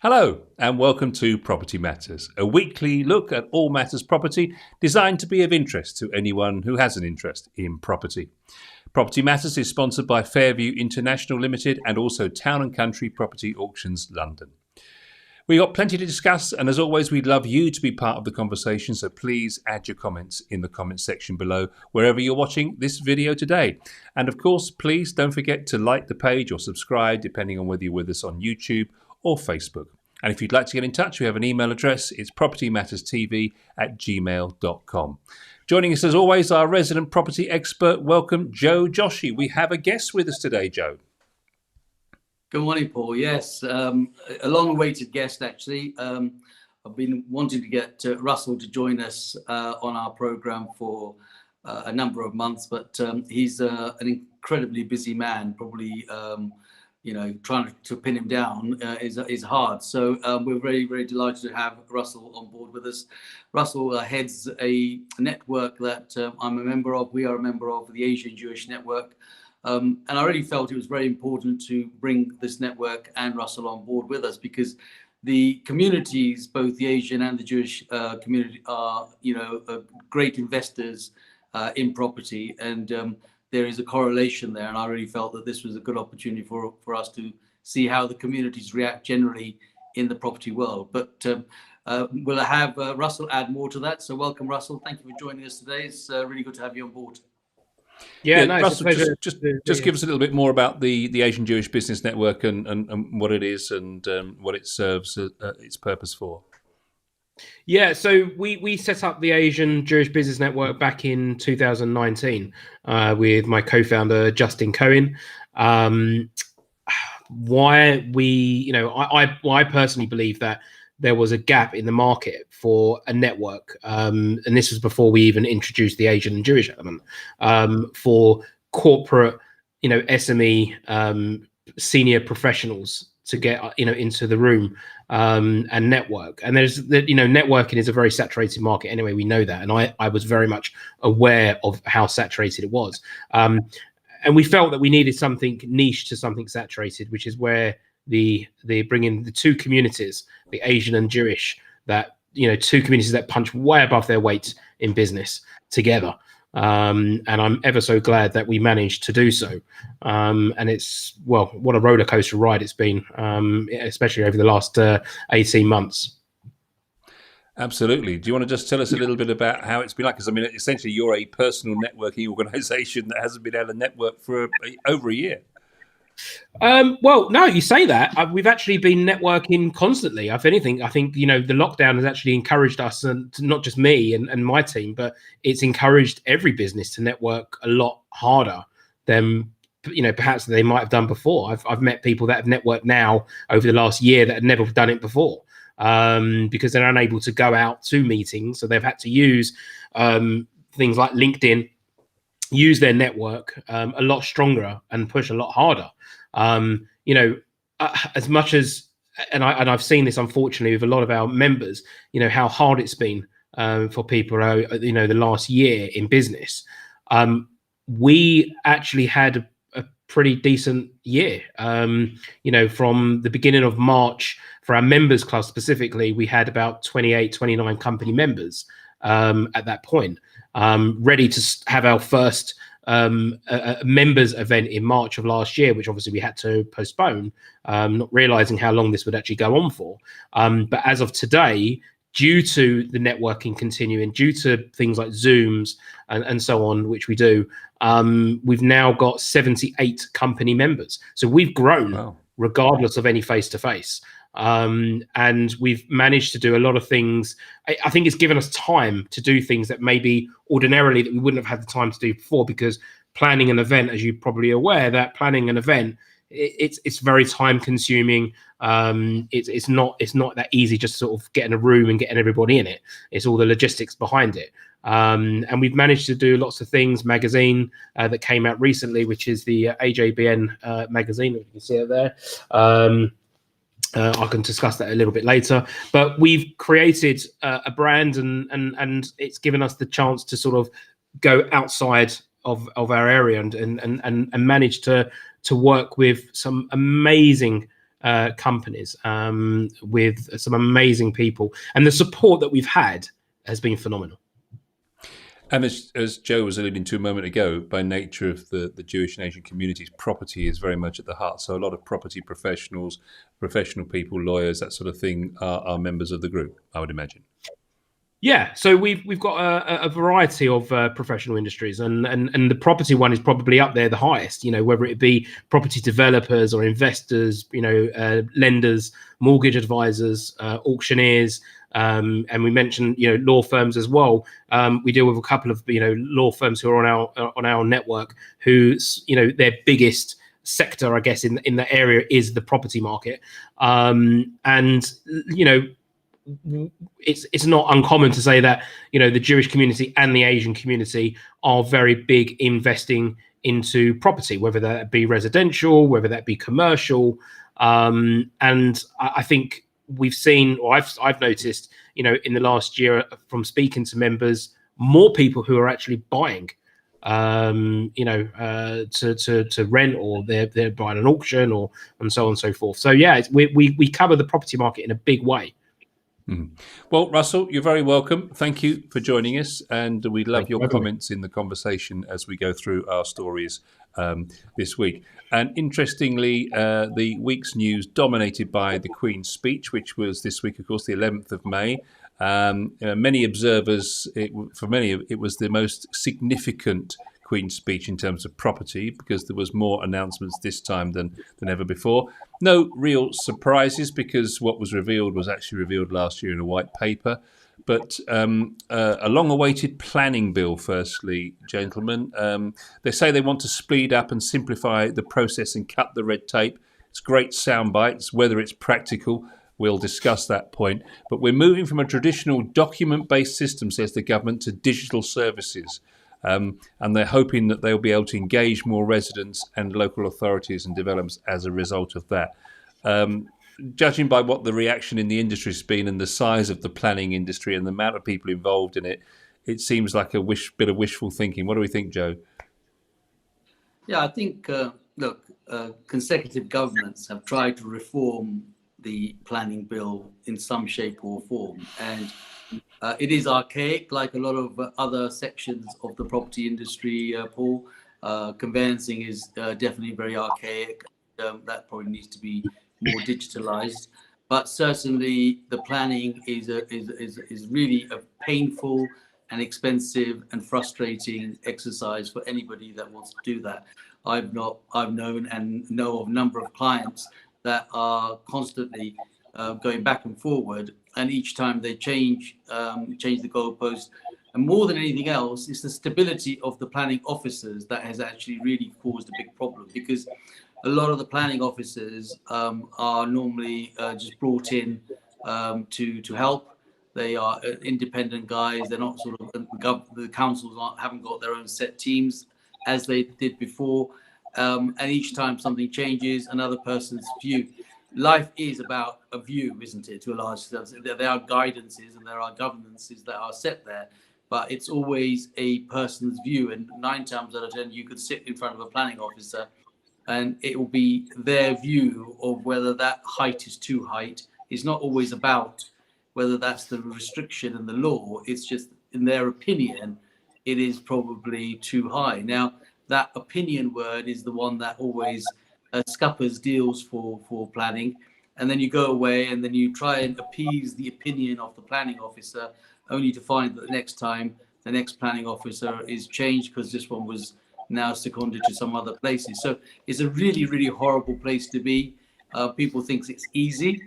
Hello and welcome to Property Matters, a weekly look at all matters property designed to be of interest to anyone who has an interest in property. Property Matters is sponsored by Fairview International Limited and also Town & Country Property Auctions London. We've got plenty to discuss, and as always, we'd love you to be part of the conversation, so please add your comments in the comments section below, wherever you're watching this video today. And of course, please don't forget to like the page or subscribe, depending on whether you're with us on YouTube or Facebook. And if you'd like to get in touch, we have an email address. It's propertymatterstv@gmail.com. Joining us as always, our resident property expert. Welcome, Joe Joshi. We have a guest with us today, Joe. Good morning, Paul. Yes, a long-awaited guest, actually. I've been wanting to get Russell to join us on our programme for a number of months, but he's an incredibly busy man. Probably, trying to pin him down is hard. So we're very, very delighted to have Russell on board with us. Russell heads a network that I'm a member of. We are a member of the Asian Jewish Network. And I really felt it was very important to bring this network and Russell on board with us, because the communities, both the Asian and the Jewish community, are, great investors in property, and there is a correlation there. And I really felt that this was a good opportunity for us to see how the communities react generally in the property world. But we'll have Russell add more to that. So welcome, Russell. Thank you for joining us today. It's really good to have you on board. Yeah, no, Russell, just give us a little bit more about the Asian Jewish Business Network and what it is and what it serves its purpose for. Yeah, so we set up the Asian Jewish Business Network back in 2019 with my co-founder Justin Cohen. I personally believe that there was a gap in the market for a network, and this was before we even introduced the Asian and Jewish element, for corporate, SME senior professionals to get into the room and network. And networking is a very saturated market anyway. We know that, and I was very much aware of how saturated it was, and we felt that we needed something niche to something saturated, which is where they bring in the two communities, the Asian and Jewish, that two communities that punch way above their weight in business together. And I'm ever so glad that we managed to do so. And it's, well, what a roller coaster ride it's been, especially over the last 18 months. Absolutely. Do you want to just tell us a little bit about how it's been like? Because, essentially, you're a personal networking organisation that hasn't been able to network for over a year. Well, no, you say that. We've actually been networking constantly. If anything, I think, the lockdown has actually encouraged us, and not just me and my team, but it's encouraged every business to network a lot harder than, perhaps they might have done before. I've met people that have networked now over the last year that had never done it before, because they're unable to go out to meetings. So they've had to use things like LinkedIn, use their network a lot stronger and push a lot harder. As much as, and I've seen this unfortunately with a lot of our members, how hard it's been for people, the last year in business. We actually had a pretty decent year. From the beginning of March, for our members club specifically, we had about 28, 29 company members at that point, ready to have our first a members event in March of last year, which obviously we had to postpone, not realizing how long this would actually go on for. But as of today, due to the networking continuing, due to things like Zooms and so on, which we do, we've now got 78 company members. So we've grown regardless of any face-to-face. And we've managed to do a lot of things. I think it's given us time to do things that maybe ordinarily that we wouldn't have had the time to do before, because planning an event, as you're probably aware, that planning an event, it's very time consuming. It's not that easy just sort of getting a room and getting everybody in it. It's all the logistics behind it. And we've managed to do lots of things. Magazine that came out recently, which is the AJBN magazine, you can see it there. I can discuss that a little bit later, but we've created a brand, and it's given us the chance to sort of go outside of our area and manage to work with some amazing companies with some amazing people, and the support that we've had has been phenomenal. And as Joe was alluding to a moment ago, by nature of the Jewish and Asian communities, property is very much at the heart. So a lot of property professionals, professional people, lawyers, that sort of thing are members of the group, I would imagine. Yeah, so we've got a variety of professional industries, and the property one is probably up there the highest. You know, whether it be property developers or investors, you know, lenders, mortgage advisors, auctioneers, and we mentioned, you know, law firms as well. We deal with a couple of, you know, law firms who are on our network, whose, you know, their biggest sector, I guess, in that area is the property market, and you know, it's not uncommon to say that, you know, the Jewish community and the Asian community are very big investing into property, whether that be residential, whether that be commercial, and I think we've seen, or I've noticed, you know, in the last year from speaking to members, more people who are actually buying, you know, to rent, or they're buying an auction, or and so on and so forth. So yeah, we cover the property market in a big way. Mm. Well, Russell, you're very welcome. Thank you for joining us, and we love your comments in the conversation as we go through our stories this week. And interestingly, the week's news dominated by the Queen's speech, which was this week, of course, the 11th of May. Many observers, for many, it was the most significant Queen's speech in terms of property, because there was more announcements this time than ever before. No real surprises, because what was revealed was actually revealed last year in a white paper. But a long-awaited planning bill, firstly, gentlemen. They say they want to speed up and simplify the process and cut the red tape. It's great sound bites. Whether it's practical, we'll discuss that point. But we're moving from a traditional document-based system, says the government, to digital services. And they're hoping that they'll be able to engage more residents and local authorities and developers as a result of that. Judging by what the reaction in the industry has been, and the size of the planning industry and the amount of people involved in it, it seems like a bit of wishful thinking. What do we think, Joe? Yeah, I think, consecutive governments have tried to reform the planning bill in some shape or form. And it is archaic, like a lot of other sections of the property industry, Paul. Conveyancing is definitely very archaic. That probably needs to be more digitalized. But certainly the planning is really a painful and expensive and frustrating exercise for anybody that wants to do that. I've known and know of a number of clients that are constantly going back and forward, and each time they change the goalpost. And more than anything else, it's the stability of the planning officers that has actually really caused a big problem, because a lot of the planning officers are normally just brought in to help. They are independent guys. They're not sort of, the councils haven't got their own set teams as they did before. And each time something changes, another person's view. Life is about a view, isn't it, to a large extent? There are guidances and there are governances that are set there, but it's always a person's view. And 9 times out of 10, you could sit in front of a planning officer and it will be their view of whether that height is too high. It's not always about whether that's the restriction in the law. It's just, in their opinion, it is probably too high. Now, that opinion word is the one that always scuppers deals for planning. And then you go away and then you try and appease the opinion of the planning officer, only to find that the next time the next planning officer is changed because this one was now seconded to some other places. So it's a really, really horrible place to be. People think it's easy.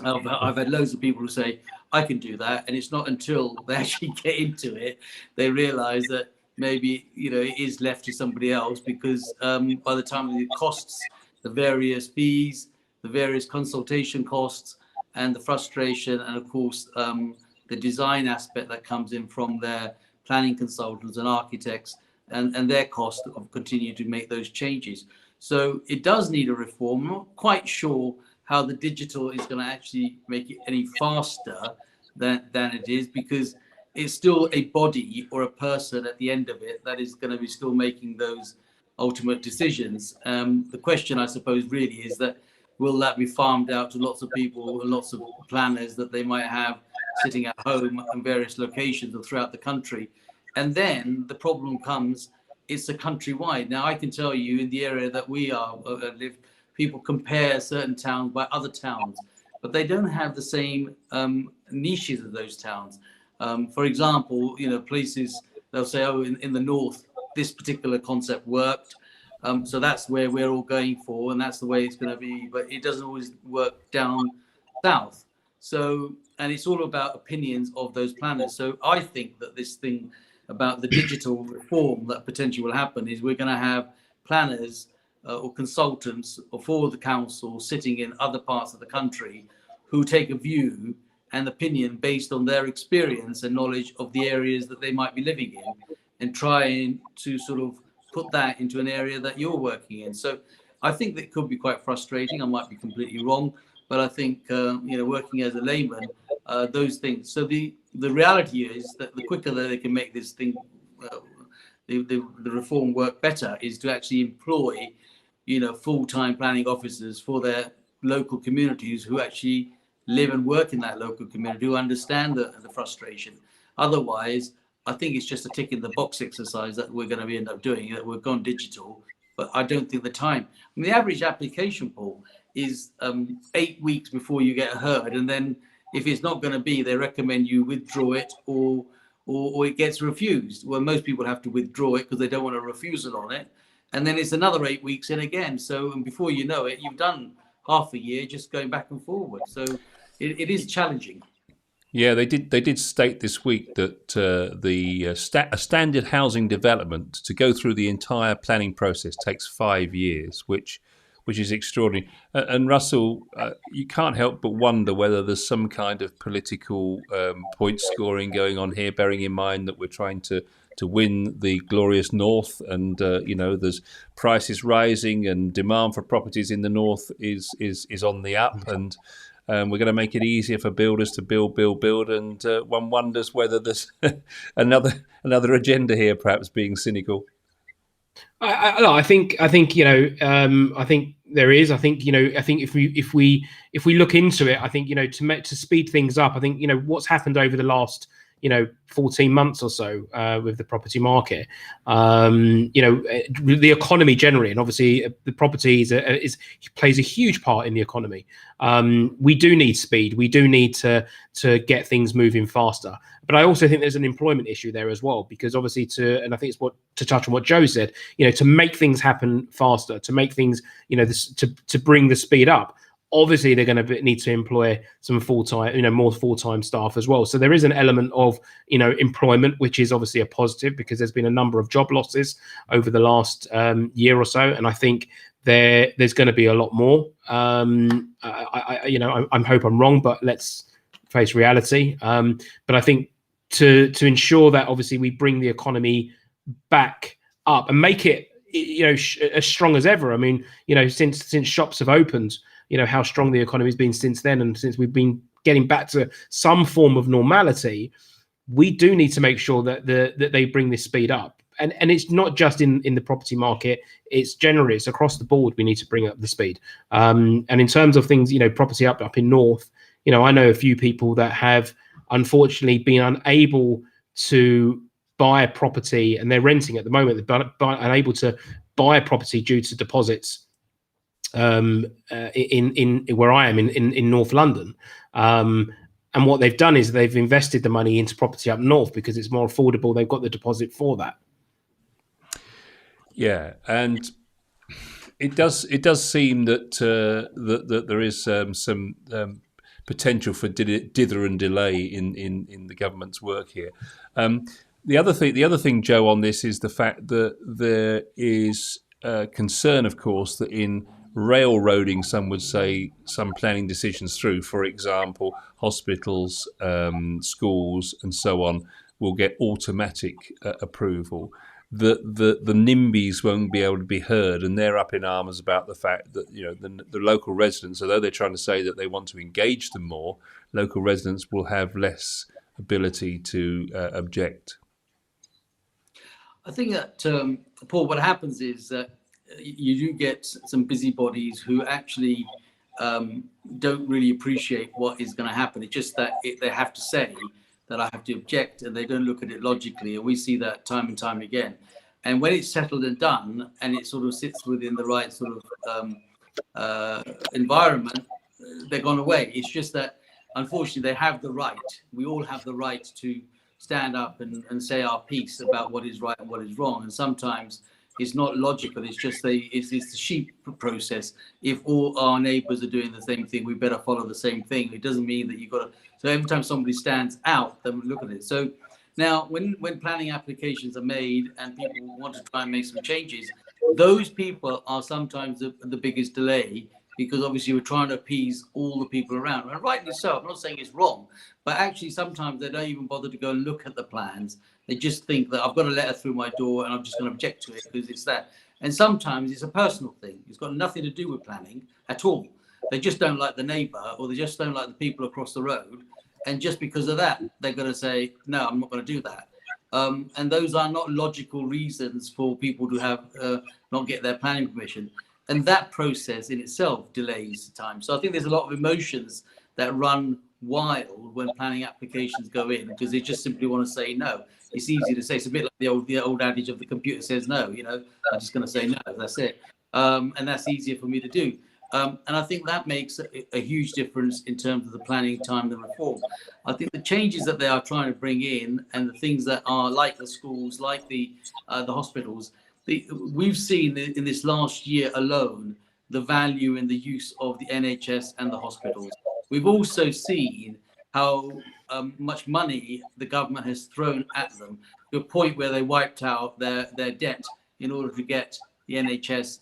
I've had loads of people who say, I can do that. And it's not until they actually get into it, they realize that maybe, it is left to somebody else, because by the time it costs, the various fees, the various consultation costs, and the frustration, and of course, the design aspect that comes in from their planning consultants and architects, and their cost of continuing to make those changes. So it does need a reform. I'm not quite sure how the digital is going to actually make it any faster than it is, because it's still a body or a person at the end of it that is going to be still making those ultimate decisions. The question, I suppose, really is that will that be farmed out to lots of people and lots of planners that they might have sitting at home in various locations or throughout the country? And then the problem comes, it's a countrywide. Now, I can tell you in the area that we are live, people compare certain towns by other towns, but they don't have the same niches of those towns. For example, places, they'll say, oh, in the north, this particular concept worked. So that's where we're all going for, and that's the way it's going to be. But it doesn't always work down south. So, and it's all about opinions of those planners. So I think that this thing about the digital reform that potentially will happen is we're going to have planners or consultants for the council sitting in other parts of the country who take a view and opinion based on their experience and knowledge of the areas that they might be living in, and trying to sort of put that into an area that you're working in. So I think that could be quite frustrating. I might be completely wrong, but I think working as a layman, those things. So the reality is that the quicker that they can make this thing, the reform work better, is to actually employ full-time planning officers for their local communities who actually live and work in that local community, who understand the frustration. Otherwise, I think it's just a tick in the box exercise that we're going to end up doing, that we've gone digital, but I don't think the time. I mean, the average application, Paul, is 8 weeks before you get heard. And then if it's not going to be, they recommend you withdraw it or it gets refused. Well, most people have to withdraw it because they don't want a refusal on it. And then it's another 8 weeks in again. So, and before you know it, you've done half a year just going back and forward. So it is challenging. Yeah, they did state this week that a standard housing development to go through the entire planning process takes 5 years, which is extraordinary. And Russell, you can't help but wonder whether there's some kind of political point scoring going on here, bearing in mind that we're trying to win the glorious north, and there's prices rising and demand for properties in the north is on the up, and we're going to make it easier for builders to build, and one wonders whether there's another agenda here, perhaps being cynical. I think I think there is. I think if we look into it, I think to speed things up. I think what's happened over the last 14 months or so with the property market, the economy generally, and obviously the property plays a huge part in the economy. We do need speed. We do need to get things moving faster. But I also think there's an employment issue there as well, because obviously and I think it's to touch on what Joe said, to make things happen faster, to make things, to bring the speed up. Obviously, they're going to need to employ some full-time, more full-time staff as well. So there is an element of, employment, which is obviously a positive, because there's been a number of job losses over the last year or so, and I think there's going to be a lot more. I hope I'm wrong, but let's face reality. But I think to ensure that obviously we bring the economy back up and make it, as strong as ever. I mean, since shops have opened, how strong the economy has been since then, and since we've been getting back to some form of normality, we do need to make sure that that they bring this speed up. And it's not just in the property market; it's generally, it's across the board. We need to bring up the speed. And in terms of things, property up in North, I know a few people that have unfortunately been unable to buy a property, and they're renting at the moment, but unable to buy a property due to deposits. In where I am in North London, and what they've done is they've invested the money into property up north because it's more affordable. They've got the deposit for that. Yeah, and it does seem that there is some potential for dither and delay in the government's work here. The other thing, Joe, on this is the fact that there is concern, of course, that in railroading, some would say, some planning decisions through, for example, hospitals, schools, and so on, will get automatic approval. The NIMBYs won't be able to be heard, and they're up in arms about the fact that the local residents, although they're trying to say that they want to engage them more, local residents will have less ability to object. I think that, Paul, what happens is that you do get some busybodies who actually don't really appreciate what is going to happen. It's just that they have to say that I have to object, and they don't look at it logically. And we see that time and time again. And when it's settled and done, and it sort of sits within the right sort of environment, they're gone away. It's just that, unfortunately, they have the right. We all have the right to stand up and say our piece about what is right and what is wrong. And sometimes it's not logical. It's just it's the sheep process. If all our neighbours are doing the same thing, we better follow the same thing. It doesn't mean that you've got to. So every time somebody stands out, then we look at it. So now, when planning applications are made and people want to try and make some changes, those people are sometimes the biggest delay, because obviously we're trying to appease all the people around. And rightly so. I'm not saying it's wrong, but actually sometimes they don't even bother to go and look at the plans. They just think that I've got a letter through my door and I'm just going to object to it because it's that. And sometimes it's a personal thing. It's got nothing to do with planning at all. They just don't like the neighbour, or they just don't like the people across the road. And just because of that, they're going to say, no, I'm not going to do that. And those are not logical reasons for people to have not get their planning permission. And that process in itself delays time. So I think there's a lot of emotions that run wild when planning applications go in, because they just simply want to say no. It's easy to say. It's a bit like the old adage of the computer says no. You know, I'm just going to say no. That's it. And that's easier for me to do. And I think that makes a huge difference in terms of the planning time, the reform. I think the changes that they are trying to bring in, and the things that are like the schools, like the hospitals, we've seen in this last year alone the value in the use of the NHS and the hospitals. We've also seen how much money the government has thrown at them, to a point where they wiped out their debt in order to get the NHS,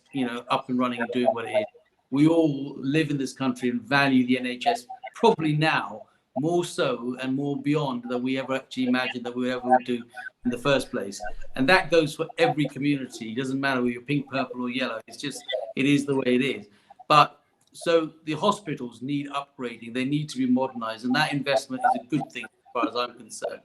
up and running and doing what it is. We all live in this country and value the NHS probably now more so and more beyond than we ever actually imagined that we ever would do in the first place. And that goes for every community. It doesn't matter whether you're pink, purple or yellow. It's just, it is the way it is. But so the hospitals need upgrading. They need to be modernized. And that investment is a good thing as far as I'm concerned.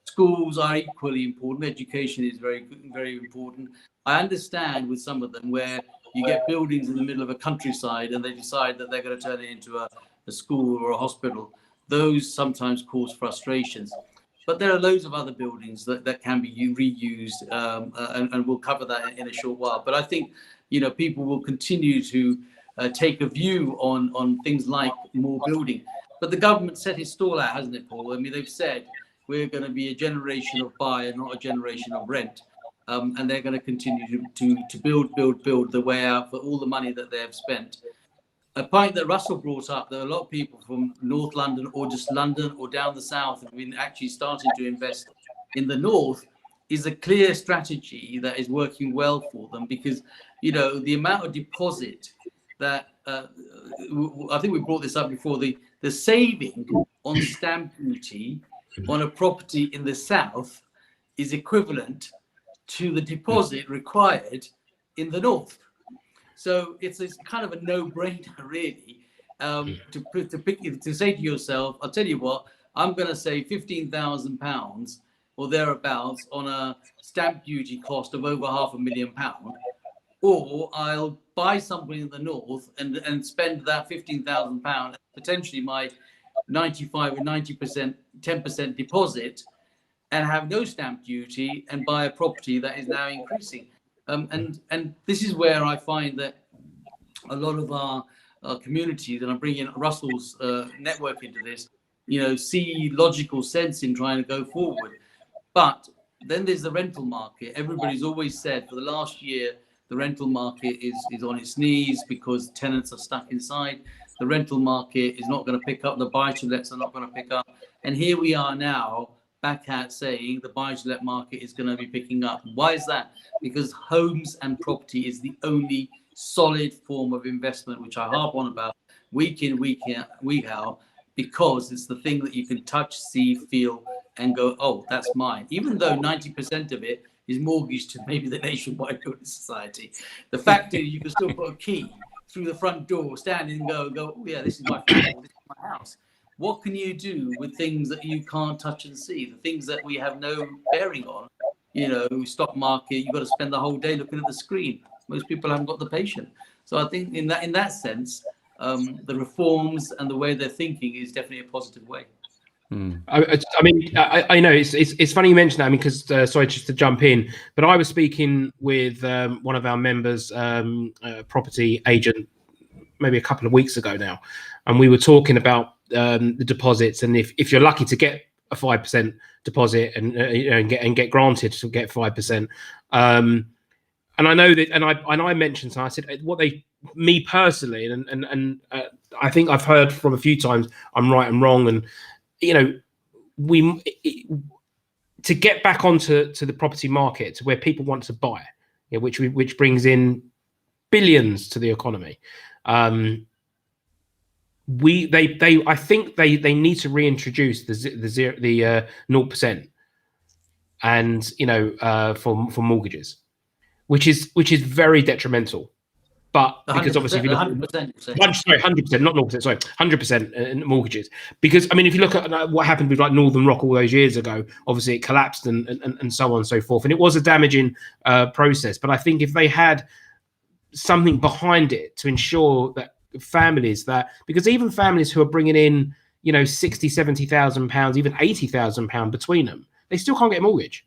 Schools are equally important. Education is very, very important. I understand with some of them where you get buildings in the middle of a countryside and they decide that they're going to turn it into a school or a hospital. Those sometimes cause frustrations. But there are loads of other buildings that can be reused, and we'll cover that in a short while. But I think, people will continue to take a view on things like more building. But the government set its stall out, hasn't it, Paul? I mean, they've said we're going to be a generation of buy and not a generation of rent. And they're going to continue to build the way out for all the money that they have spent. A point that Russell brought up, there are a lot of people from North London or just London or down the south have been actually starting to invest in the north, is a clear strategy that is working well for them, because, the amount of deposit that, I think we brought this up before, the saving on stamp duty on a property in the south is equivalent to the deposit required in the north. So it's kind of a no-brainer, really, to say to yourself, I'll tell you what, I'm going to save £15,000 or thereabouts on a stamp duty cost of over £500,000, or I'll buy something in the north and spend that £15,000, potentially my 95 or 90%, 10% deposit, and have no stamp duty and buy a property that is now increasing. And this is where I find that a lot of our communities, and I'm bringing Russell's network into this, see logical sense in trying to go forward. But then there's the rental market. Everybody's always said for the last year, the rental market is on its knees because tenants are stuck inside. The rental market is not going to pick up. The buy-to-lets are not going to pick up. And here we are now, back at saying the buy-to-let market is going to be picking up. Why is that? Because homes and property is the only solid form of investment, which I harp on about week in, week out, because it's the thing that you can touch, see, feel, and go, oh, that's mine. Even though 90% of it is mortgaged to maybe the Nationwide Building Society, the fact is you can still put a key through the front door, stand and go, oh yeah, this is my flat, this is my house. What can you do with things that you can't touch and see? The things that we have no bearing on, stock market, you've got to spend the whole day looking at the screen. Most people haven't got the patience. So I think in that sense, the reforms and the way they're thinking is definitely a positive way. I mean, I know it's funny you mention that. I mean, because sorry, just to jump in, but I was speaking with one of our members, property agent, maybe a couple of weeks ago now, and we were talking about the deposits, and if you're lucky to get a 5% deposit and and get granted to get 5%, and I know that, and I mentioned, so I said what me personally, and I think I've heard from a few times I'm right and wrong, and to get back onto the property market to where people want to buy, which brings in billions to the economy. I think they need to reintroduce the 0%, and for mortgages, which is very detrimental. But because obviously, if you look 100%, not 0%, sorry, 100% mortgages. Because I mean, if you look at what happened with like Northern Rock all those years ago, obviously it collapsed and so on and so forth, and it was a damaging process. But I think if they had something behind it to ensure that families because even families who are bringing in 60,000-70,000 pounds, even 80,000 pounds between them, they still can't get a mortgage.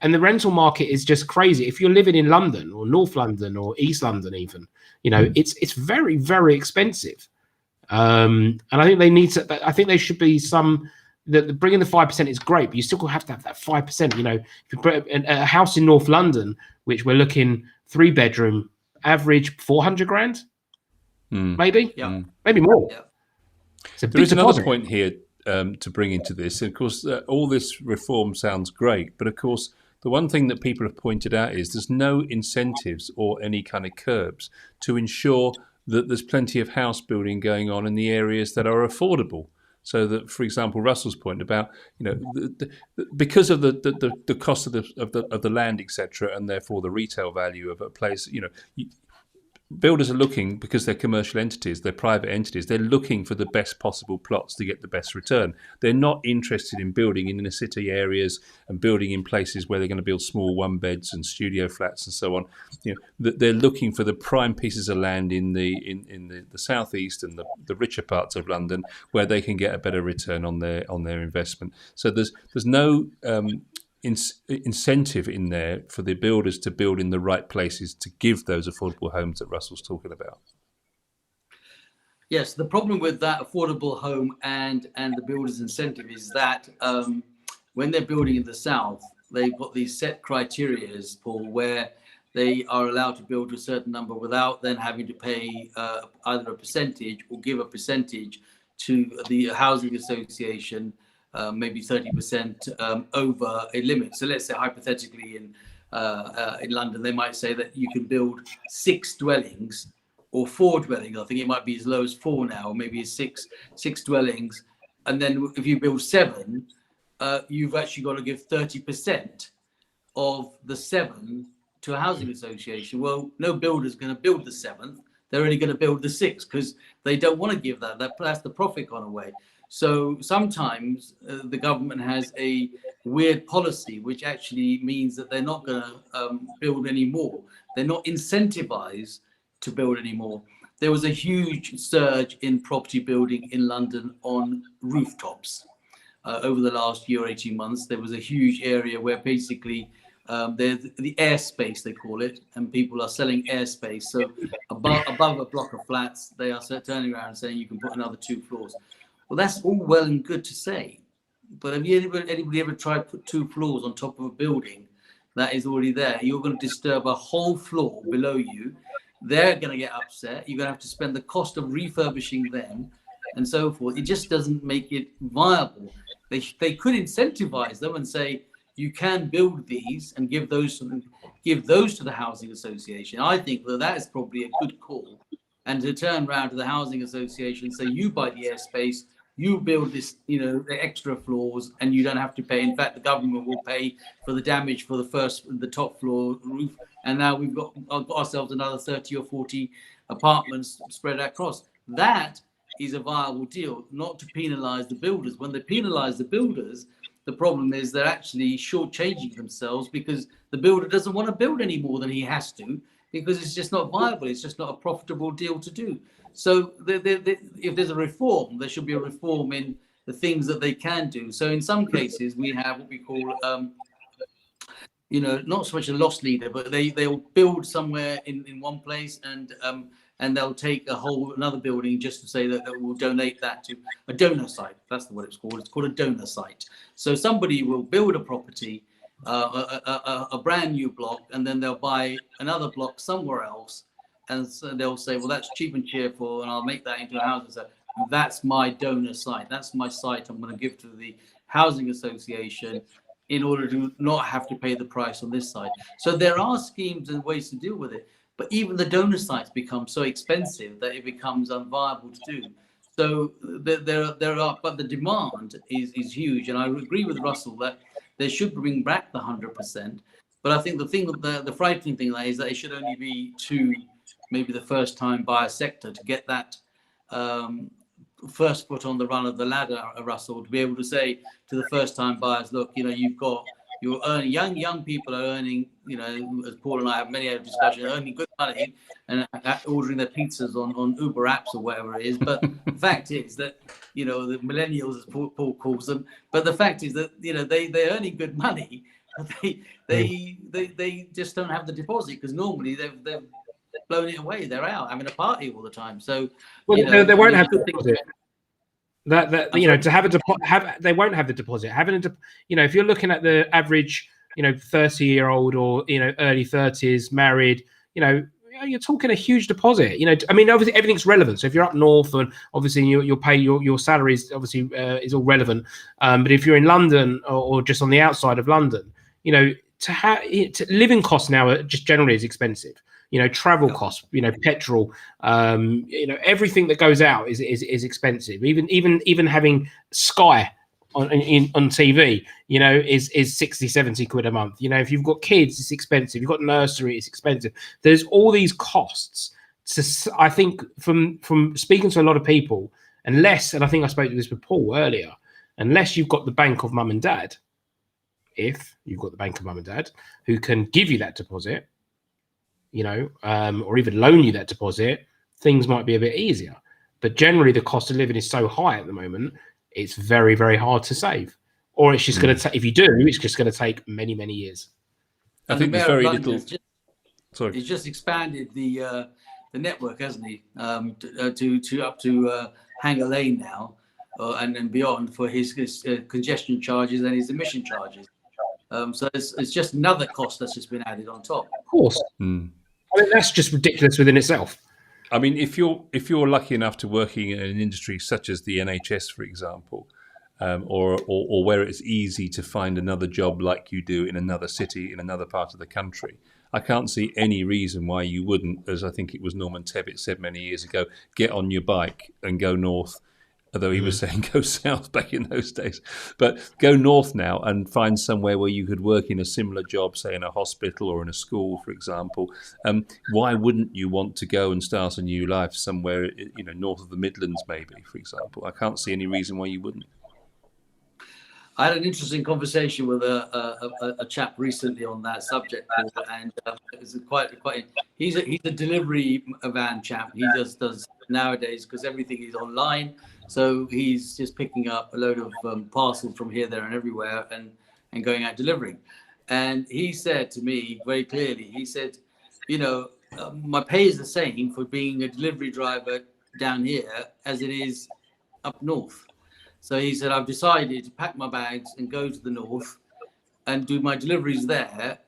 And the rental market is just crazy. If you're living in London or North London or East London, even, it's very, very expensive. And I think they need to. I think there should be some. Bringing the 5% is great, but you still have to have that 5%. If you put a house in North London, which we're looking 3-bedroom, average 400 grand, maybe, maybe more. Yeah. There is another point here to bring into this. Of course, all this reform sounds great, but of course, the one thing that people have pointed out is there's no incentives or any kind of curbs to ensure that there's plenty of house building going on in the areas that are affordable. So that, for example, Russell's point about because of the cost of the land, etc., and therefore the retail value of a place, builders are looking, because they're commercial entities, they're private entities, they're looking for the best possible plots to get the best return. They're not interested in building in inner city areas and building in places where they're going to build small one-beds and studio flats and so on. They're looking for the prime pieces of land in the southeast and the richer parts of London, where they can get a better return on their investment. So there's no incentive in there for the builders to build in the right places to give those affordable homes that Russell's talking about. Yes, the problem with that affordable home and the builders' incentive is that when they're building in the south, they've got these set criteria, Paul, where they are allowed to build a certain number without then having to pay either a percentage or give a percentage to the housing association. Maybe 30% over a limit. So let's say hypothetically in London, they might say that you can build 6 dwellings or 4 dwellings. I think it might be as low as 4 now, or maybe 6 dwellings. And then if you build 7, you've actually got to give 30% of the 7 to a housing association. Well, no builder's going to build the 7th. They're only going to build the 6th because they don't want to give that. That's the profit gone away. So sometimes the government has a weird policy, which actually means that they're not going to build anymore. They're not incentivized to build anymore. There was a huge surge in property building in London on rooftops. Over the last year or 18 months, there was a huge area where basically the airspace, they call it, and people are selling airspace. So above a block of flats, they are turning around and saying you can put another 2 floors. Well, that's all well and good to say, but have anybody ever tried to put 2 floors on top of a building that is already there? You're going to disturb a whole floor below you. They're going to get upset. You're going to have to spend the cost of refurbishing them and so forth. It just doesn't make it viable. They could incentivize them and say, you can build these and give those to the housing association. I think that is probably a good call. And to turn around to the housing association and say, you buy the airspace, you build this, the extra floors, and you don't have to pay. In fact, the government will pay for the damage for the top floor roof. And now we've got ourselves another 30 or 40 apartments spread across. That is a viable deal, not to penalize the builders. When they penalize the builders, the problem is they're actually shortchanging themselves, because the builder doesn't want to build any more than he has to, because it's just not viable. It's just not a profitable deal to do. So if there's a reform, there should be a reform in the things that they can do. So in some cases, we have what we call, not so much a loss leader, but they'll build somewhere in one place, and they'll take another building just to say that we'll donate that to a donor site. That's what it's called. It's called a donor site. So somebody will build a property, a brand new block, and then they'll buy another block somewhere else, and so they'll say, well, that's cheap and cheerful, and I'll make that into a housing site. That's my donor site. That's my site I'm going to give to the housing association in order to not have to pay the price on this side. So there are schemes and ways to deal with it, but even the donor sites become so expensive that it becomes unviable to do. So there are, but the demand is huge, and I agree with Russell that they should bring back the 100%. But I think the frightening thing is that it should only be to maybe the first-time buyer sector to get that first foot on the run of the ladder, Russell, to be able to say to the first-time buyers, look, you're earning, young people are earning, as Paul and I have many other discussions, earning good money and ordering their pizzas on Uber apps or whatever it is. But the fact is that, the millennials, as Paul calls them, but the fact is that, they're earning good money, but they just don't have the deposit, because normally they've blown it away. They're out having a party all the time. So they won't have the deposit. To have a deposit, they won't have the deposit. If you're looking at the average, 30-year-old or early 30s, married, you're talking a huge deposit. Obviously everything's relevant. So if you're up north, and obviously you'll pay your salaries, obviously is all relevant. But if you're in London or just on the outside of London, living costs now just generally is expensive. Travel costs, petrol, everything that goes out is expensive. Even having Sky on TV, is 60, 70 quid a month. If you've got kids, it's expensive. You've got nursery, it's expensive. There's all these costs. I think from speaking to a lot of people, and I think I spoke to this with Paul earlier, unless you've got the bank of mum and dad, if you've got the bank of mum and dad who can give you that deposit, or even loan you that deposit, things might be a bit easier. But generally, the cost of living is so high at the moment, it's very, very hard to save. Or it's just going to take, if you do, it's just going to take many, many years. I think there's very little. He's just expanded the network, hasn't he? To up to Hanger Lane now, and then beyond for his congestion charges and his emission charges. So it's just another cost that's just been added on top. Of course. That's just ridiculous within itself. If you're lucky enough to working in an industry such as the NHS, for example, or where it's easy to find another job like you do in another city in another part of the country, I can't see any reason why you wouldn't, as I think it was Norman Tebbit said many years ago, get on your bike and go north. Although he was saying go south back in those days. But go north now and find somewhere where you could work in a similar job, say in a hospital or in a school, for example. Why wouldn't you want to go and start a new life somewhere, north of the Midlands, maybe, for example? I can't see any reason why you wouldn't. I had an interesting conversation with a chap recently on that subject, Paul, and it's quite. He's a delivery van chap. He just does nowadays because everything is online. So he's just picking up a load of parcels from here, there, and everywhere, and going out delivering. And he said to me very clearly, he said, my pay is the same for being a delivery driver down here as it is up north. So he said, I've decided to pack my bags and go to the north and do my deliveries there,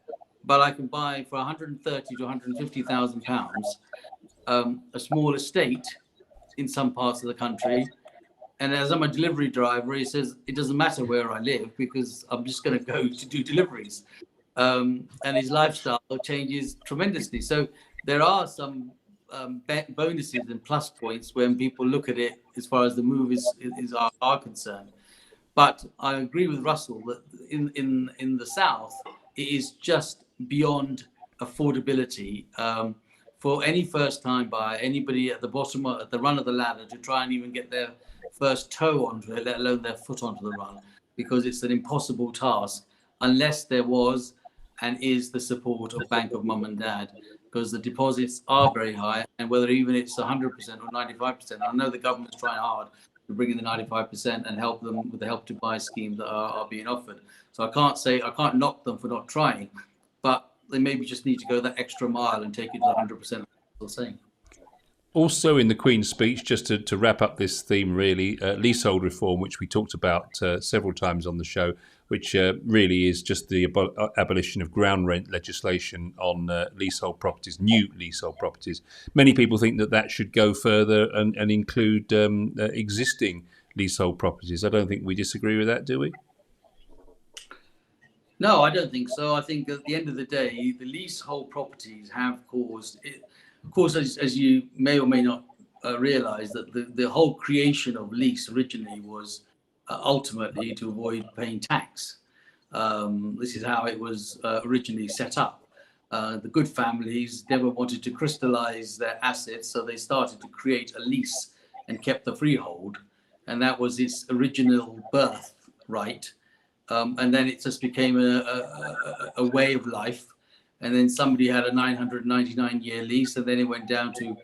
but I can buy for 130 to 150,000 pounds a small estate in some parts of the country. And as I'm a delivery driver, he says, it doesn't matter where I live because I'm just going to go to do deliveries. And his lifestyle changes tremendously. So there are some bonuses and plus points when people look at it as far as the move are concerned. But I agree with Russell that in the South, it is just beyond affordability for any first-time buyer, anybody at the bottom or at the run of the ladder to try and even get their first toe onto it, let alone their foot onto the run, because it's an impossible task unless there was and is the support of Bank of Mum and Dad. because the deposits are very high, and whether even it's 100% or 95%. I know the government's trying hard to bring in the 95% and help them with the Help to Buy schemes that are being offered. So I can't knock them for not trying, but they maybe just need to go that extra mile and take it to 100%. Still saying. Also in the Queen's speech, just to wrap up this theme really, leasehold reform, which we talked about several times on the show, which really is just the abolition of ground rent legislation on leasehold properties, new leasehold properties. Many people think that should go further and include existing leasehold properties. I don't think we disagree with that, do we? No, I don't think so. I think at the end of the day, the leasehold properties have caused it. Of course, as you may or may not realize, that the whole creation of lease originally was ultimately to avoid paying tax. This is how it was originally set up. The good families never wanted to crystallize their assets, so they started to create a lease and kept the freehold. And that was its original birth right. And then it just became a way of life. And then somebody had a 999-year lease, and then it went down to,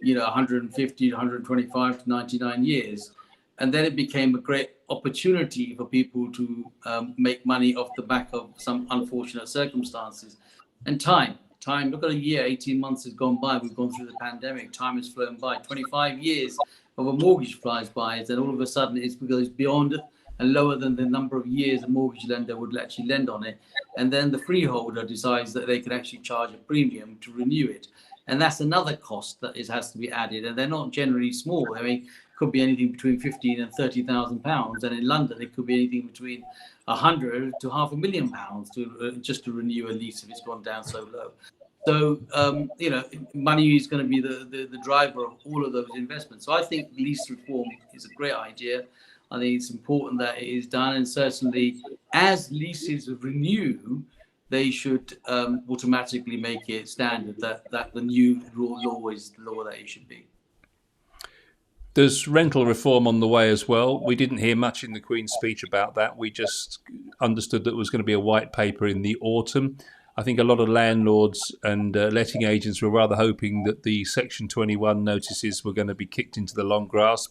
150 to 125 to 99 years. And then it became a great opportunity for people to make money off the back of some unfortunate circumstances. And time, look at a year, 18 months has gone by. We've gone through the pandemic. Time has flown by. 25 years of a mortgage flies by, and all of a sudden it's because it's beyond and lower than the number of years a mortgage lender would actually lend on it. And then the freeholder decides that they can actually charge a premium to renew it. And that's another cost that has to be added. And they're not generally small. I mean, it could be anything between 15 and 30,000 pounds. And in London, it could be anything between 100 to £500,000 just to renew a lease if it's gone down so low. So, money is going to be the driver of all of those investments. So I think lease reform is a great idea. I think it's important that it is done, and certainly as leases renew, they should automatically make it standard that the new law is the law that it should be. There's rental reform on the way as well. We didn't hear much in the Queen's speech about that. We just understood that there was going to be a white paper in the autumn. I think a lot of landlords and letting agents were rather hoping that the Section 21 notices were going to be kicked into the long grass,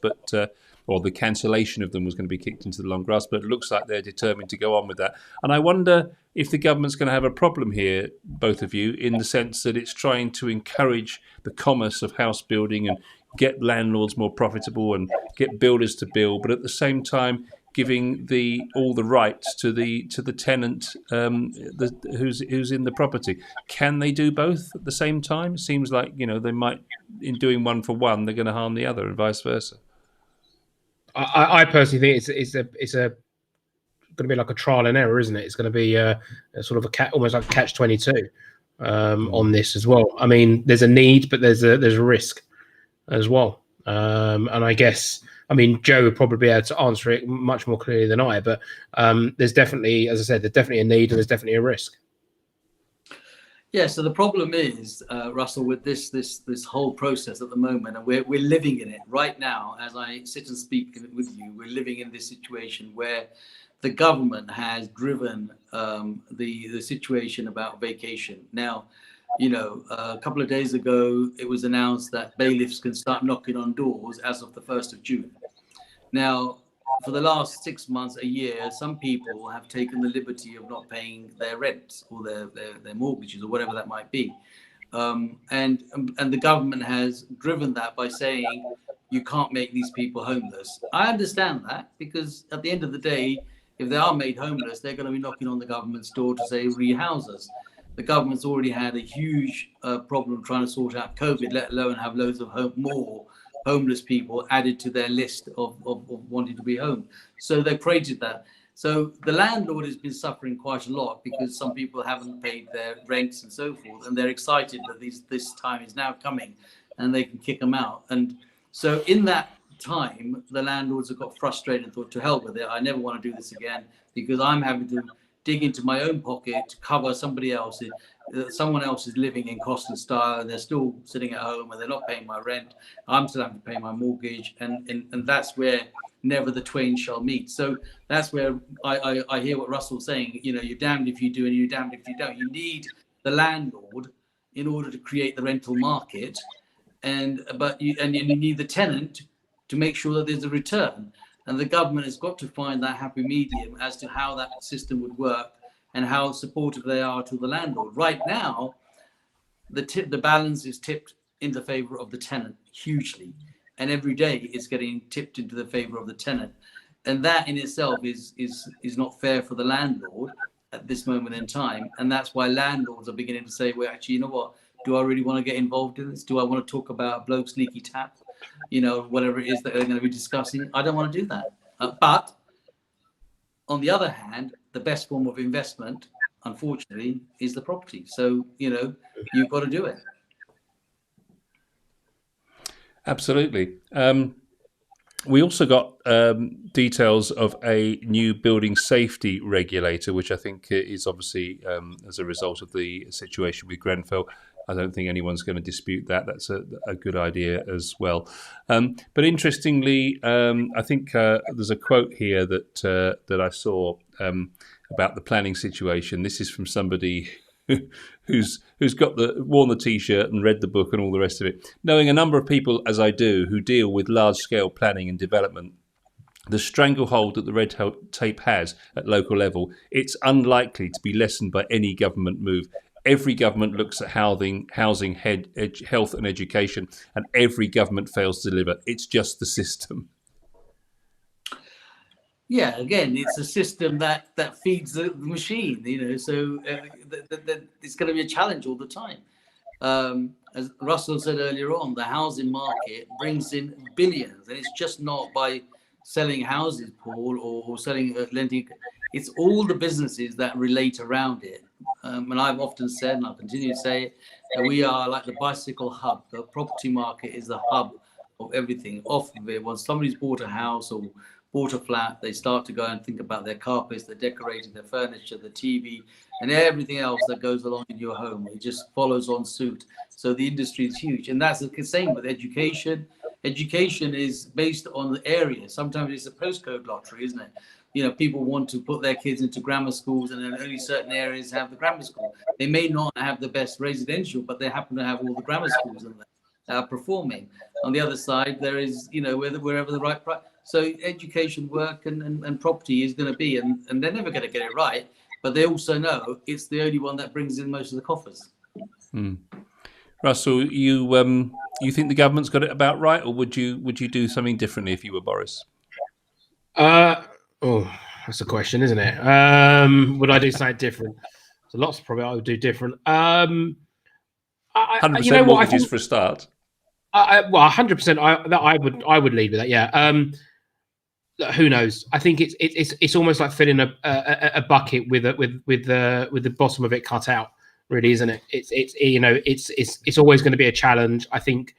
or the cancellation of them was going to be kicked into the long grass, but it looks like they're determined to go on with that. And I wonder if the government's going to have a problem here, both of you, in the sense that it's trying to encourage the commerce of house building and get landlords more profitable and get builders to build, but at the same time giving all the rights to the tenant who's in the property. Can they do both at the same time? It seems like they might, in doing one for one, they're going to harm the other, and vice versa. I personally think it's going to be like a trial and error, isn't it? It's going to be a sort of almost like a catch-22 on this as well. I mean, there's a need, but there's a risk as well. And I guess, Joe would probably be able to answer it much more clearly than I. But there's definitely, as I said, there's definitely a need and there's definitely a risk. Yeah, so the problem is, Russell, with this whole process at the moment, and we're living in it right now as I sit and speak with you. We're living in this situation where the government has driven the situation about vacation. Now, a couple of days ago, it was announced that bailiffs can start knocking on doors as of the 1st of June. Now, for the last 6 months, a year, some people have taken the liberty of not paying their rent or their mortgages or whatever that might be. And the government has driven that by saying you can't make these people homeless. I understand that, because at the end of the day, if they are made homeless, they're going to be knocking on the government's door to say rehouse us. The government's already had a huge problem trying to sort out COVID, let alone have loads of more homeless people added to their list of wanting to be home. So they created that. So the landlord has been suffering quite a lot because some people haven't paid their rents and so forth, and they're excited that this time is now coming and they can kick them out. And so in that time, the landlords have got frustrated and thought, to hell with it, I never want to do this again, because I'm having to dig into my own pocket to cover somebody else's. Someone else is living in cost and style, and they're still sitting at home and they're not paying my rent. I'm still having to pay my mortgage, and that's where never the twain shall meet. So that's where I hear what Russell's saying. You're damned if you do and you're damned if you don't. You need the landlord, in order to create the rental market, but you need the tenant to make sure that there's a return. And the government has got to find that happy medium as to how that system would work and how supportive they are to the landlord. Right now, the balance is tipped in the favor of the tenant hugely, and every day it's getting tipped into the favor of the tenant, and that in itself is not fair for the landlord at this moment in time. And that's why landlords are beginning to say, well, actually, you know what, do I really want to get involved in this? Do I want to talk about bloke's leaky tap, whatever it is that they're going to be discussing? I don't want to do that. But on the other hand, the best form of investment, unfortunately, is the property. So you've got to do it. Absolutely. We also got details of a new building safety regulator, which I think is obviously as a result of the situation with Grenfell. I don't think anyone's going to dispute that. That's a good idea as well. But interestingly, I think there's a quote here that I saw about the planning situation. This is from somebody who's worn the T-shirt and read the book and all the rest of it. Knowing a number of people, as I do, who deal with large-scale planning and development, the stranglehold that the red tape has at local level, it's unlikely to be lessened by any government move. Every government looks at housing, health and education, and every government fails to deliver. It's just the system. Yeah, again, it's a system that feeds the machine, so it's going to be a challenge all the time. As Russell said earlier on, the housing market brings in billions, and it's just not by selling houses, Paul, or selling lending. It's all the businesses that relate around it. And I've often said, and I'll continue to say it, that we are like the bicycle hub. The property market is the hub of everything. Off of it, once somebody's bought a house or bought a flat, they start to go and think about their carpets, their decorating, their furniture, the TV, and everything else that goes along in your home. It just follows on suit. So the industry is huge. And that's the same with education. Education is based on the area. Sometimes it's a postcode lottery, isn't it? People want to put their kids into grammar schools, and then only certain areas have the grammar school. They may not have the best residential, but they happen to have all the grammar schools in there that are performing. On the other side, there is, wherever the right price. So education work and property is going to be, and they're never going to get it right, but they also know it's the only one that brings in most of the coffers. Russell, you think the government's got it about right, or would you do something differently if you were Boris? That's a question, isn't it? Would I do something different? So lots probably I would do different. 100% mortgages for a start. 100%. I would lead with that. Yeah. Who knows? I think it's almost like filling a bucket with the bottom of it cut out. Really, isn't it? It's always going to be a challenge. I think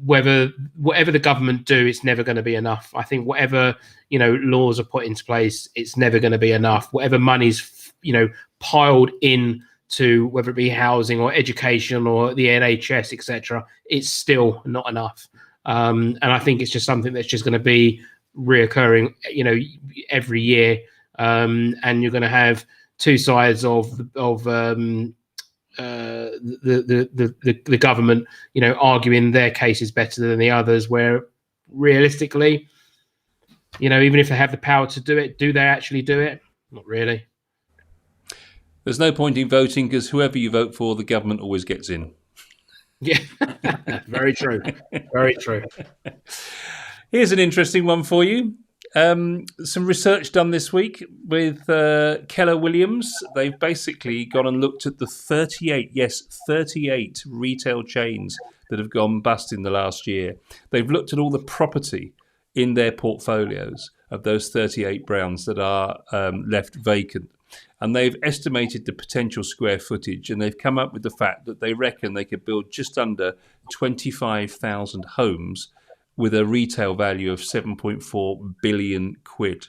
whatever the government do, it's never going to be enough. I think whatever laws are put into place, it's never going to be enough. Whatever money's piled in to whether it be housing or education or the NHS, etc., it's still not enough. And I think it's just something that's just going to be reoccurring, every year. And you're going to have two sides of the government, arguing their case is better than the others, where realistically, even if they have the power to do it, do they actually do it? Not really. There's no point in voting because whoever you vote for, the government always gets in. Yeah, very true. Very true. Here's an interesting one for you. Some research done this week with Keller Williams. They've basically gone and looked at the 38 retail chains that have gone bust in the last year. They've looked at all the property in their portfolios of those 38 brands that are left vacant. And they've estimated the potential square footage, and they've come up with the fact that they reckon they could build just under 25,000 homes with a retail value of 7.4 billion quid.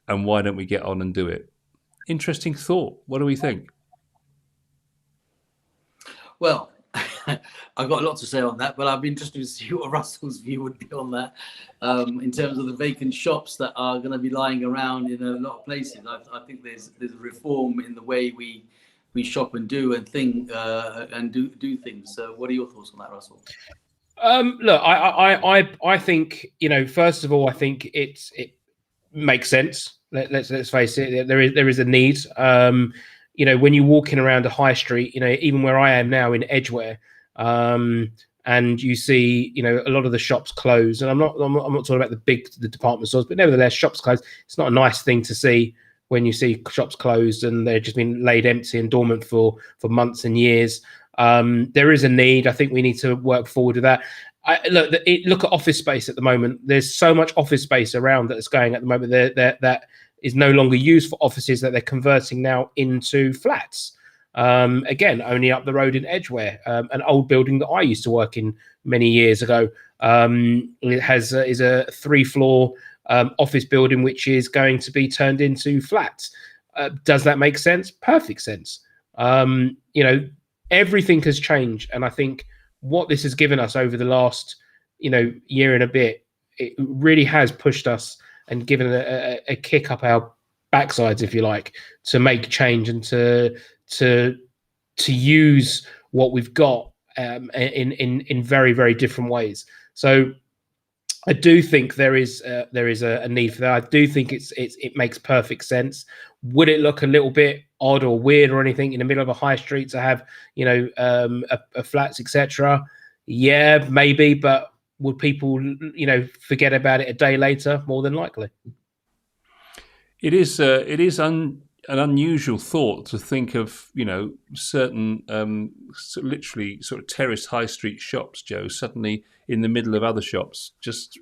And why don't we get on and do it? Interesting thought. What do we think? Well, I've got a lot to say on that, but I'd be interested to see what Russell's view would be on that, in terms of the vacant shops that are going to be lying around in a lot of places. I think there's a reform in the way we we shop and do and think and do things. So what are your thoughts on that, Russell? Look, I think, first of all, I think it makes sense. Let's face it, there is a need. When you're walking around a high street, even where I am now in Edgware, and you see, a lot of the shops closed, and I'm not talking about the department stores, but nevertheless, shops closed. It's not a nice thing to see when you see shops closed and they've just been laid empty and dormant for months and years. There is a need. I think we need to work forward with that. Look at office space at the moment. There's so much office space around that's going at the moment that is no longer used for offices, that they're converting now into flats. Again, only up the road in Edgware, an old building that I used to work in many years ago. It is a 3-floor office building which is going to be turned into flats. Does that make sense? Perfect sense. Everything has changed, and I think what this has given us over the last, year and a bit, it really has pushed us and given a kick up our backsides, if you like, to make change and to use what we've got in very, very different ways. So I do think there is a need for that. I do think it makes perfect sense. Would it look a little bit odd or weird or anything in the middle of a high street to have, a flats, etc.? Yeah, maybe, but would people, forget about it a day later? More than likely. It is an unusual thought to think of, certain literally sort of terraced high street shops, Joe, suddenly in the middle of other shops, just,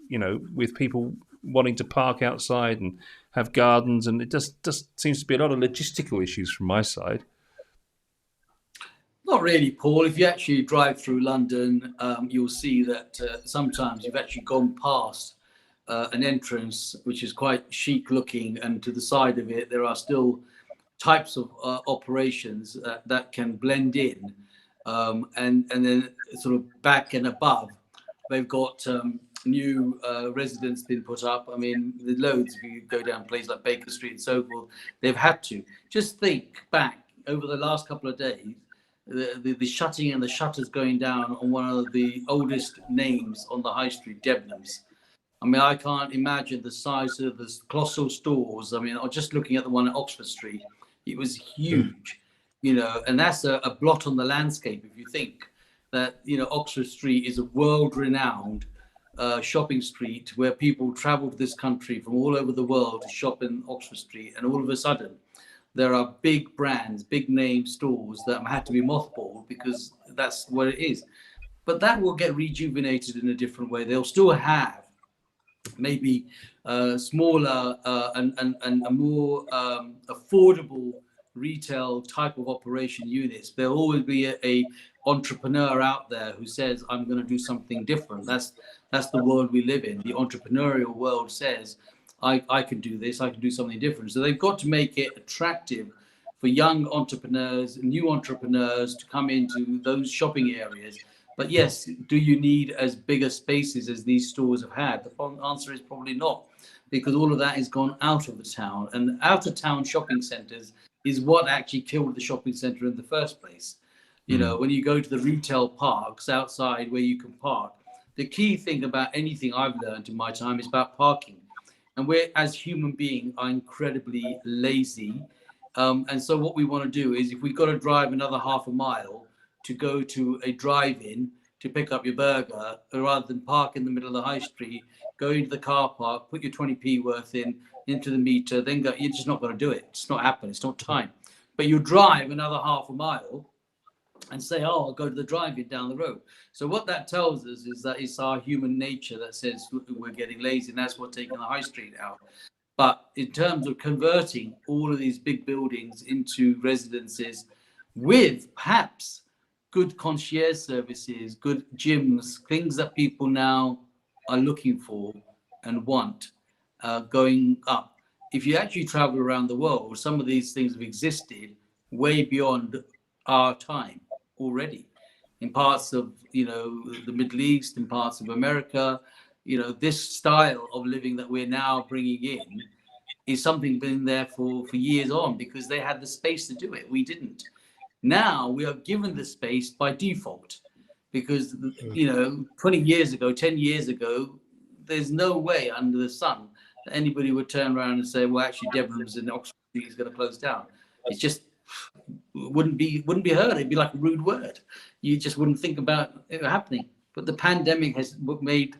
with people wanting to park outside and have gardens. And it just seems to be a lot of logistical issues from my side. Not really, Paul. If you actually drive through London, you'll see that sometimes you've actually gone past an entrance which is quite chic looking, and to the side of it there are still types of operations that can blend in, and then sort of back and above they've got new residents been put up. I mean, there's loads. If you go down places like Baker Street and so forth, they've had to. Just think back over the last couple of days, the shutting and the shutters going down on one of the oldest names on the high street, Debenhams. I mean, I can't imagine the size of the colossal stores. I mean, just looking at the one at Oxford Street, it was huge, and that's a blot on the landscape. If you think that, Oxford Street is a world-renowned shopping street where people travel to this country from all over the world to shop in Oxford Street, and all of a sudden there are big brands, big name stores that had to be mothballed because that's what it is. But that will get rejuvenated in a different way. They'll still have maybe smaller and a more affordable retail type of operation units. There'll always be a entrepreneur out there who says, I'm going to do something different. That's the world we live in. The entrepreneurial world says, I can do this, I can do something different. So they've got to make it attractive for young entrepreneurs, new entrepreneurs to come into those shopping areas. But yes, do you need as bigger spaces as these stores have had? The answer is probably not, because all of that has gone out of the town, and out of town shopping centres is what actually killed the shopping centre in the first place. When you go to the retail parks outside where you can park, the key thing about anything I've learned in my time is about parking. And we, as human beings, are incredibly lazy. And so what we want to do is, if we've got to drive another half a mile to go to a drive-in to pick up your burger, rather than park in the middle of the high street, go into the car park, put your 20p worth into the meter, then go, you're just not going to do it. It's not happening. It's not time. But you drive another half a mile and say, oh, I'll go to the drive-in down the road. So what that tells us is that it's our human nature that says we're getting lazy, and that's what's taking the high street out. But in terms of converting all of these big buildings into residences with perhaps good concierge services, good gyms, things that people now are looking for and want, going up. If you actually travel around the world, some of these things have existed way beyond our time already. In parts of, the Middle East, in parts of America, this style of living that we're now bringing in is something been there for years on, because they had the space to do it. We didn't. Now we are given the space by default, because 20 years ago, 10 years ago, there's no way under the sun that anybody would turn around and say, well, actually Debenhams in Oxford Street is going to close down. It's just wouldn't be heard. It'd be like a rude word. You just wouldn't think about it happening. But the pandemic has made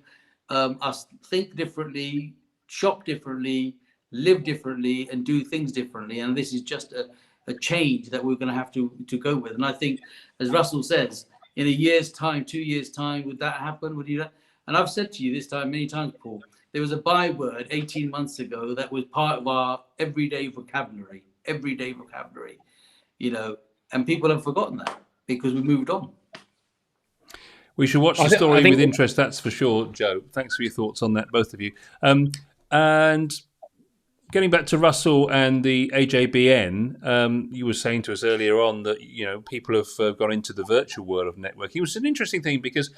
us think differently, shop differently, live differently, and do things differently. And this is just a change that we're going to have to go with. And I think, as Russell says, in a year's time, 2 years' time, would that happen? Would you? And I've said to you this time many times, Paul, there was a byword 18 months ago that was part of our everyday vocabulary, and people have forgotten that because we moved on. We should watch the story with interest, that's for sure, Joe. Thanks for your thoughts on that, both of you. And getting back to Russell and the AJBN, you were saying to us earlier on that people have gone into the virtual world of networking. It was an interesting thing because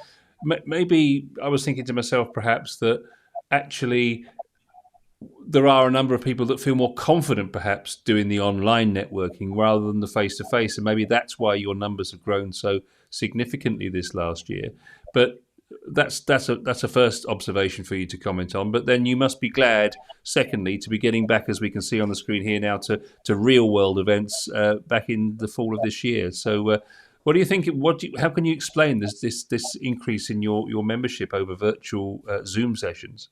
maybe I was thinking to myself perhaps that actually there are a number of people that feel more confident perhaps doing the online networking rather than the face-to-face, and maybe that's why your numbers have grown so significantly this last year. But that's a first observation for you to comment on. But then you must be glad, secondly, to be getting back, as we can see on the screen here now, to real world events back in the fall of this year. So what do you think? How can you explain this increase in your membership over virtual Zoom sessions?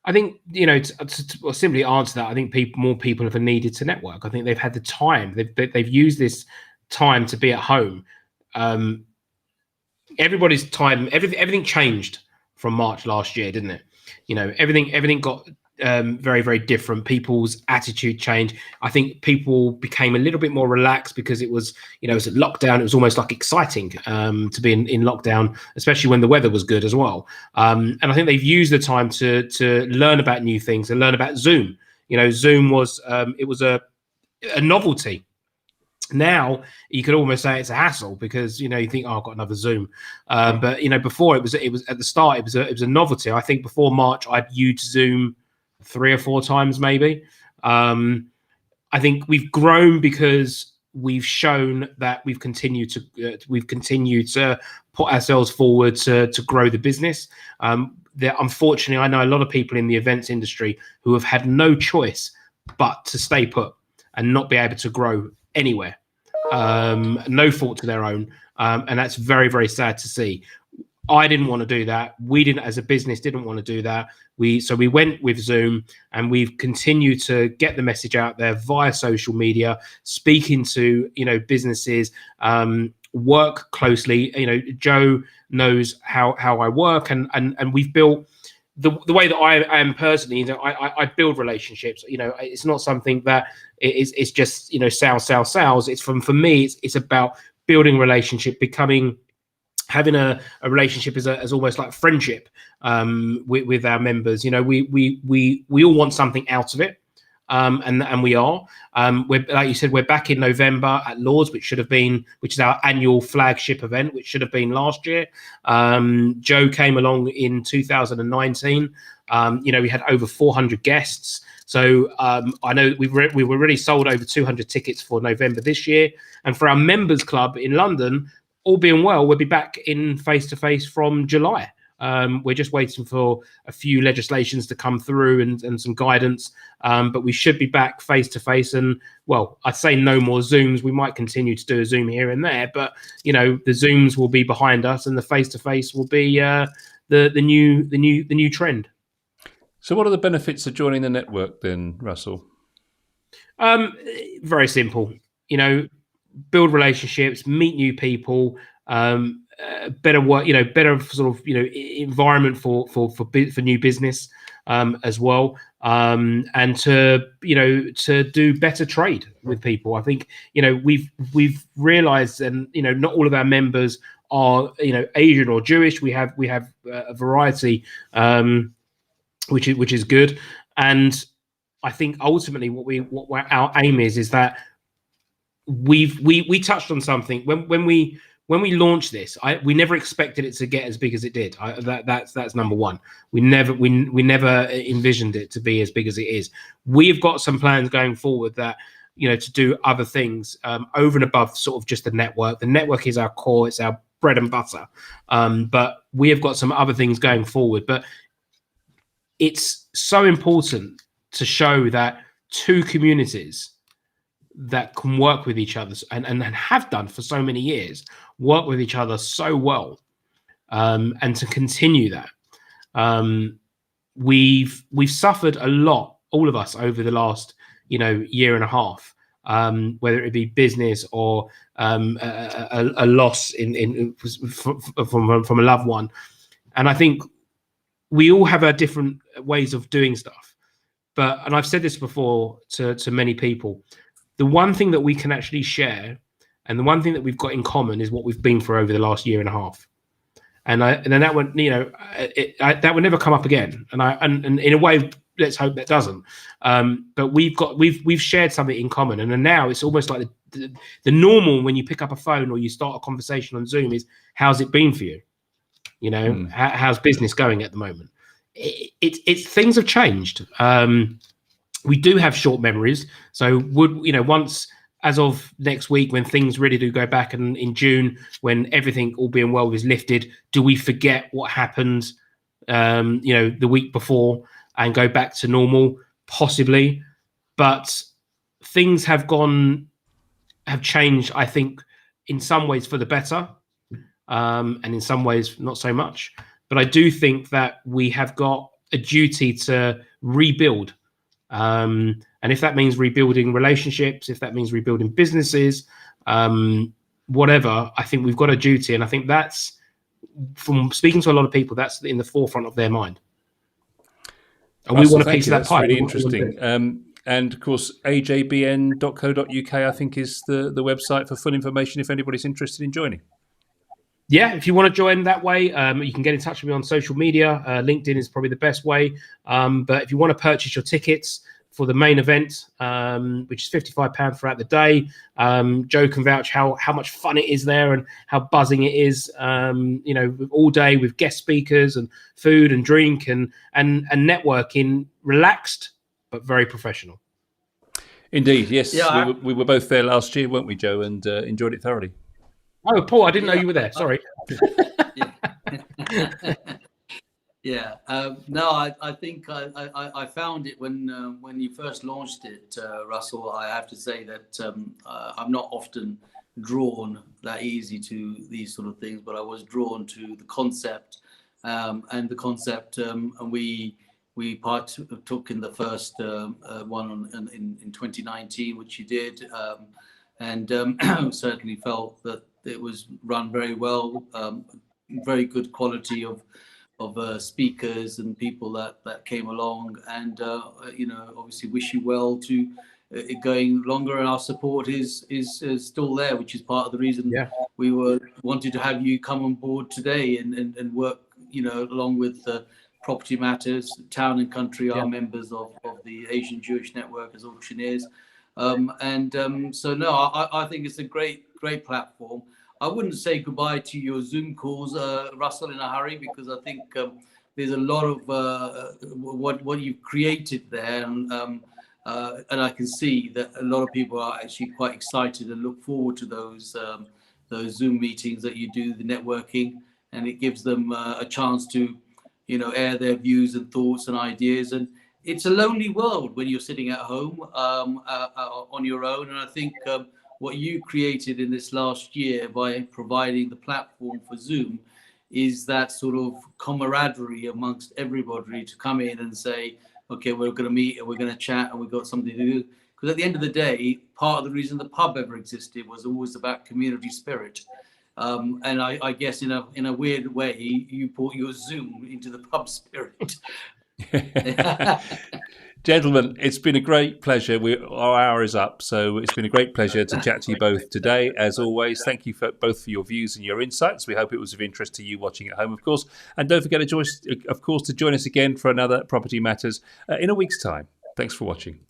I think, to simply answer that, I think more people have needed to network. I think they've had the time. They've used this time to be at home. Everybody's time, everything changed from March last year, didn't it? Everything got very, very different. People's attitude changed. I think people became a little bit more relaxed because it was a lockdown. It was almost like exciting to be in lockdown, especially when the weather was good as well. And I think they've used the time to learn about new things and learn about Zoom. Zoom was a novelty. Now you could almost say it's a hassle because you think, oh, I've got another Zoom. But before it was at the start it was a novelty. I think before March I'd used Zoom 3 or 4 times maybe. I think we've grown because we've shown that we've continued to put ourselves forward to grow the business. Unfortunately, I know a lot of people in the events industry who have had no choice but to stay put and not be able to grow anywhere. No fault to their own. And that's very, very sad to see. I didn't want to do that. We didn't, as a business, didn't want to do that. So we went with Zoom, and we've continued to get the message out there via social media, speaking to businesses, work closely. Joe knows how I work, and we've built the way that I am personally. I build relationships. It's not something that it's just sales. It's for me. It's about building relationship, having a relationship as almost like friendship with our members. We all want something out of it, and we are. We're, like you said, we're back in November at Lords, which is our annual flagship event, which should have been last year. Joe came along in 2019. We had over 400 guests. So I know we were already sold over 200 tickets for November this year, and for our members club in London, all being well, we'll be back in face-to-face from July. We're just waiting for a few legislations to come through and some guidance, but we should be back face-to-face. And, well, I'd say no more Zooms. We might continue to do a Zoom here and there, but, the Zooms will be behind us and the face-to-face will be the new trend. So what are the benefits of joining the network then, Russell? Very simple. Build relationships, meet new people, better work, better sort of, environment for new business as well, and to do better trade with people. I think we've realized, and not all of our members are Asian or Jewish. We have a variety, which is good, and I think ultimately what our aim is that we touched on something when we launched this. We never expected it to get as big as it did. That's number one. We never envisioned it to be as big as it is. We've got some plans going forward that to do other things over and above sort of just the network. The network is our core, it's our bread and butter. But we have got some other things going forward. But it's so important to show that two communities that can work with each other and have done for so many years, work with each other so well, and to continue that. We've suffered a lot, all of us, over the last year and a half, whether it be business or a loss from a loved one. And I think we all have our different ways of doing stuff. And I've said this before to many people, the one thing that we can actually share and the one thing that we've got in common is what we've been for over the last year and a half. And then that would, that would never come up again. And in a way, let's hope that doesn't. But we've shared something in common. And then now it's almost like the normal when you pick up a phone or you start a conversation on Zoom is, how's it been for you? How's business going at the moment? It's things have changed. We do have short memories. So once, as of next week, when things really do go back, and in June, when everything, all being well, is lifted, do we forget what happened, the week before and go back to normal? Possibly. But things have changed, I think, in some ways for the better, and in some ways not so much. But I do think that we have got a duty to rebuild. And if that means rebuilding relationships, if that means rebuilding businesses, whatever, I think we've got a duty. And I think that's, from speaking to a lot of people, that's in the forefront of their mind. And Russell, we want a piece of that that's pie. Really interesting. And of course, ajbn.co.uk, I think, is the website for full information if anybody's interested in joining. Yeah, if you want to join that way, you can get in touch with me on social media. LinkedIn is probably the best way. But if you want to purchase your tickets for the main event, which is £55 throughout the day, Joe can vouch how much fun it is there and how buzzing it is. All day with guest speakers and food and drink and networking, relaxed but very professional. Indeed, yes. Yeah, we were both there last year, weren't we, Joe? And enjoyed it thoroughly. Oh, Paul, I didn't know you were there. Sorry. Yeah. No, I think I found it when you first launched it, Russell. I have to say that I'm not often drawn that easy to these sort of things, but I was drawn to the concept, and we partook in the first one in 2019, which you did, and certainly felt that it was run very well, very good quality of speakers and people that came along, and obviously wish you well to it going longer, and our support is still there, which is part of the reason we wanted to have you come on board today and work along with Property Matters, Town and Country are members of the Asian Jewish Network as auctioneers. So no, I think it's a great platform. I wouldn't say goodbye to your Zoom calls, Russell, in a hurry, because I think there's a lot of what you've created there, and I can see that a lot of people are actually quite excited and look forward to those Zoom meetings that you do, the networking, and it gives them a chance to air their views and thoughts and ideas. And it's a lonely world when you're sitting at home on your own. And I think what you created in this last year by providing the platform for Zoom is that sort of camaraderie amongst everybody to come in and say, okay, we're going to meet and we're going to chat and we've got something to do. Because at the end of the day, part of the reason the pub ever existed was always about community spirit. And I guess in a weird way, you brought your Zoom into the pub spirit. Gentlemen, it's been a great pleasure. Our hour is up, so it's been a great pleasure to chat to you both today. As always, thank you both for your views and your insights. We hope it was of interest to you watching at home, of course. And don't forget to join us again for another Property Matters in a week's time. Thanks for watching.